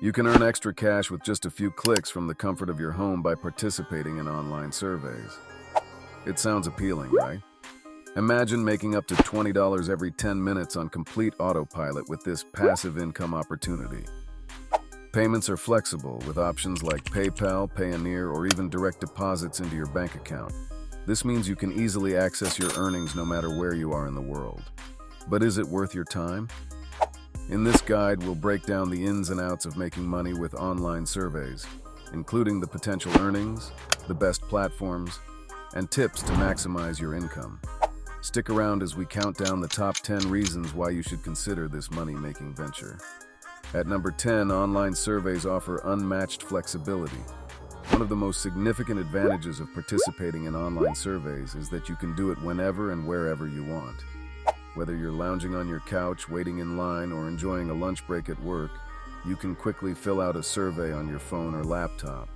You can earn extra cash with just a few clicks from the comfort of your home by participating in online surveys. It sounds appealing, right? Imagine making up to $20 every 10 minutes on complete autopilot with this passive income opportunity. Payments are flexible with options like PayPal, Payoneer, or even direct deposits into your bank account. This means you can easily access your earnings no matter where you are in the world. But is it worth your time? In this guide, we'll break down the ins and outs of making money with online surveys, including the potential earnings, the best platforms, and tips to maximize your income. Stick around as we count down the top 10 reasons why you should consider this money-making venture. At number 10, online surveys offer unmatched flexibility. One of the most significant advantages of participating in online surveys is that you can do it whenever and wherever you want. Whether you're lounging on your couch, waiting in line, or enjoying a lunch break at work, you can quickly fill out a survey on your phone or laptop.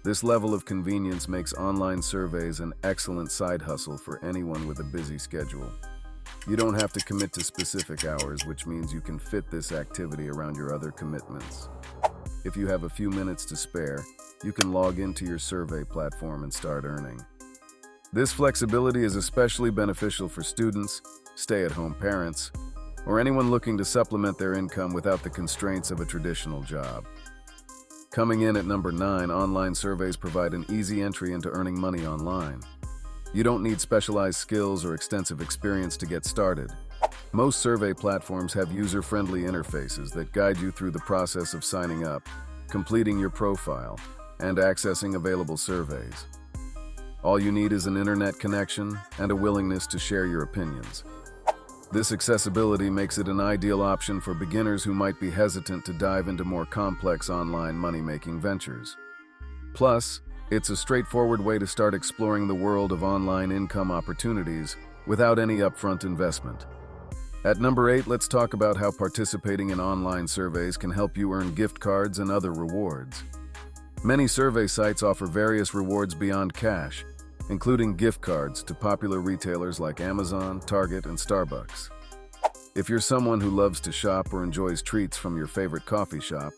This level of convenience makes online surveys an excellent side hustle for anyone with a busy schedule. You don't have to commit to specific hours, which means you can fit this activity around your other commitments. If you have a few minutes to spare, you can log into your survey platform and start earning. This flexibility is especially beneficial for students, stay-at-home parents, or anyone looking to supplement their income without the constraints of a traditional job. Coming in at number 9, online surveys provide an easy entry into earning money online. You don't need specialized skills or extensive experience to get started. Most survey platforms have user-friendly interfaces that guide you through the process of signing up, completing your profile, and accessing available surveys. All you need is an internet connection and a willingness to share your opinions. This accessibility makes it an ideal option for beginners who might be hesitant to dive into more complex online money-making ventures. Plus, it's a straightforward way to start exploring the world of online income opportunities without any upfront investment. At number 8, let's talk about how participating in online surveys can help you earn gift cards and other rewards. Many survey sites offer various rewards beyond cash, including gift cards to popular retailers like Amazon, Target, and Starbucks. If you're someone who loves to shop or enjoys treats from your favorite coffee shop,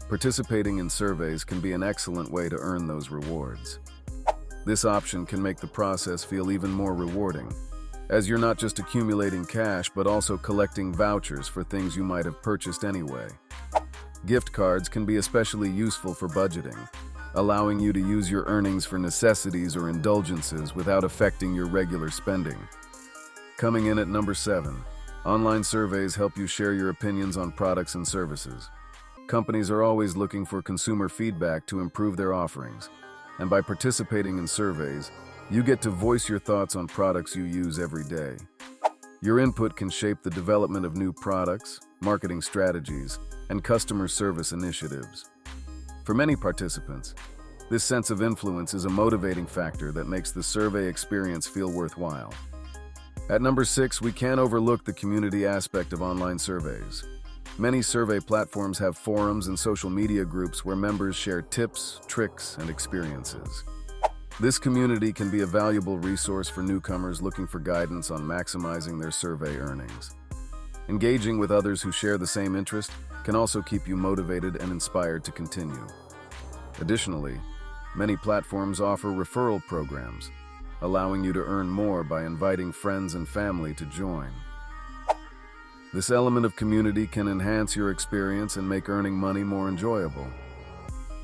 participating in surveys can be an excellent way to earn those rewards. This option can make the process feel even more rewarding, as you're not just accumulating cash but also collecting vouchers for things you might have purchased anyway. Gift cards can be especially useful for budgeting, allowing you to use your earnings for necessities or indulgences without affecting your regular spending. Coming in at number 7, online surveys help you share your opinions on products and services. Companies are always looking for consumer feedback to improve their offerings, and by participating in surveys, you get to voice your thoughts on products you use every day. Your input can shape the development of new products, marketing strategies, and customer service initiatives. For many participants, this sense of influence is a motivating factor that makes the survey experience feel worthwhile. At number 6, we can't overlook the community aspect of online surveys. Many survey platforms have forums and social media groups where members share tips, tricks, and experiences. This community can be a valuable resource for newcomers looking for guidance on maximizing their survey earnings. Engaging with others who share the same interest can also keep you motivated and inspired to continue. Additionally, many platforms offer referral programs, allowing you to earn more by inviting friends and family to join. This element of community can enhance your experience and make earning money more enjoyable.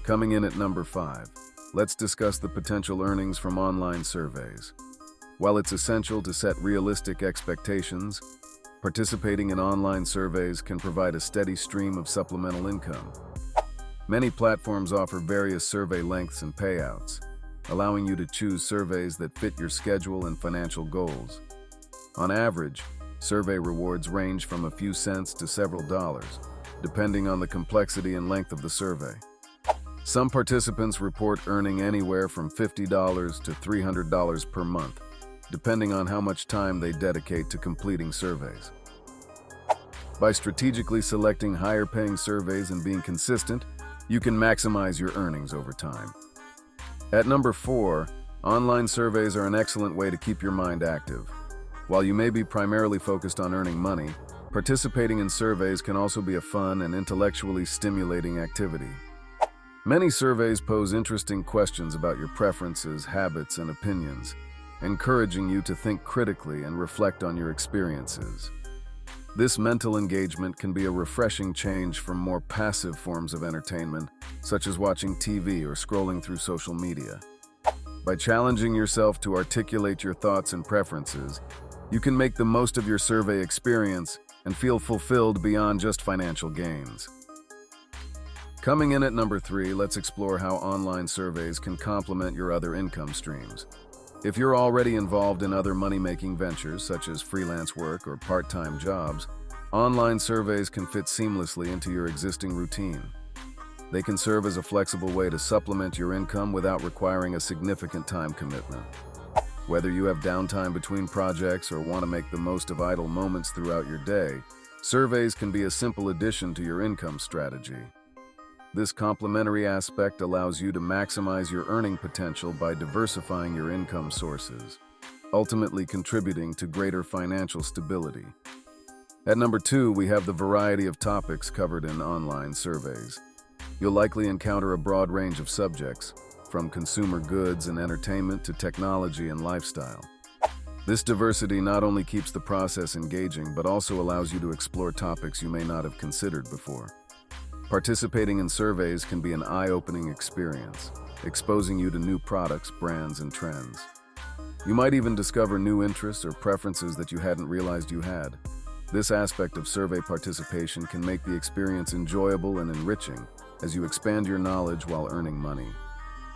Coming in at number 5, let's discuss the potential earnings from online surveys. While it's essential to set realistic expectations, participating in online surveys can provide a steady stream of supplemental income. Many platforms offer various survey lengths and payouts, allowing you to choose surveys that fit your schedule and financial goals. On average, survey rewards range from a few cents to several dollars, depending on the complexity and length of the survey. Some participants report earning anywhere from $50 to $300 per month, depending on how much time they dedicate to completing surveys. By strategically selecting higher-paying surveys and being consistent, you can maximize your earnings over time. At number 4, online surveys are an excellent way to keep your mind active. While you may be primarily focused on earning money, Participating in surveys can also be a fun and intellectually stimulating activity. Many surveys pose interesting questions about your preferences, habits, and opinions, encouraging you to think critically and reflect on your experiences. This mental engagement can be a refreshing change from more passive forms of entertainment, such as watching TV or scrolling through social media. By challenging yourself to articulate your thoughts and preferences, you can make the most of your survey experience and feel fulfilled beyond just financial gains. Coming in at number 3, let's explore how online surveys can complement your other income streams. If you're already involved in other money-making ventures, such as freelance work or part-time jobs, online surveys can fit seamlessly into your existing routine. They can serve as a flexible way to supplement your income without requiring a significant time commitment. Whether you have downtime between projects or want to make the most of idle moments throughout your day, surveys can be a simple addition to your income strategy. This complementary aspect allows you to maximize your earning potential by diversifying your income sources, ultimately contributing to greater financial stability. At number 2, we have the variety of topics covered in online surveys. You'll likely encounter a broad range of subjects, from consumer goods and entertainment to technology and lifestyle. This diversity not only keeps the process engaging, but also allows you to explore topics you may not have considered before. Participating in surveys can be an eye-opening experience, exposing you to new products, brands, and trends. You might even discover new interests or preferences that you hadn't realized you had. This aspect of survey participation can make the experience enjoyable and enriching as you expand your knowledge while earning money.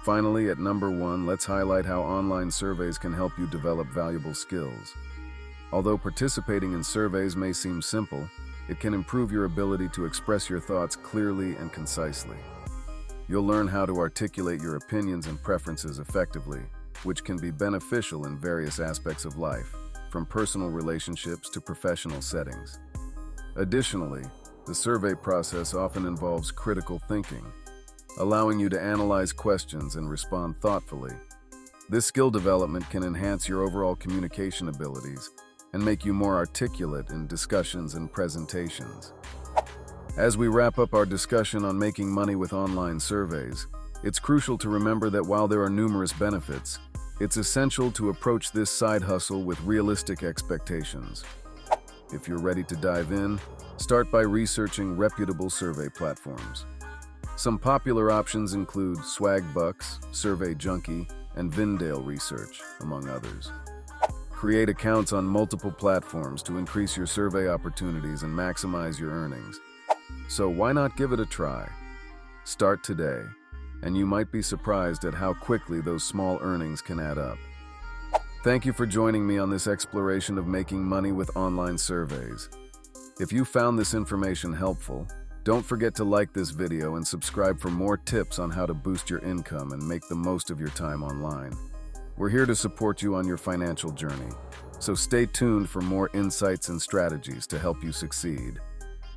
Finally, at number 1, let's highlight how online surveys can help you develop valuable skills. Although participating in surveys may seem simple, it can improve your ability to express your thoughts clearly and concisely. You'll learn how to articulate your opinions and preferences effectively, which can be beneficial in various aspects of life, from personal relationships to professional settings. Additionally, the survey process often involves critical thinking, allowing you to analyze questions and respond thoughtfully. This skill development can enhance your overall communication abilities and make you more articulate in discussions and presentations. As we wrap up our discussion on making money with online surveys, it's crucial to remember that while there are numerous benefits, it's essential to approach this side hustle with realistic expectations. If you're ready to dive in, start by researching reputable survey platforms. Some popular options include Swagbucks, Survey Junkie, and Vindale Research, among others. Create accounts on multiple platforms to increase your survey opportunities and maximize your earnings. So why not give it a try? Start today, and you might be surprised at how quickly those small earnings can add up. Thank you for joining me on this exploration of making money with online surveys. If you found this information helpful, don't forget to like this video and subscribe for more tips on how to boost your income and make the most of your time online. We're here to support you on your financial journey, so stay tuned for more insights and strategies to help you succeed.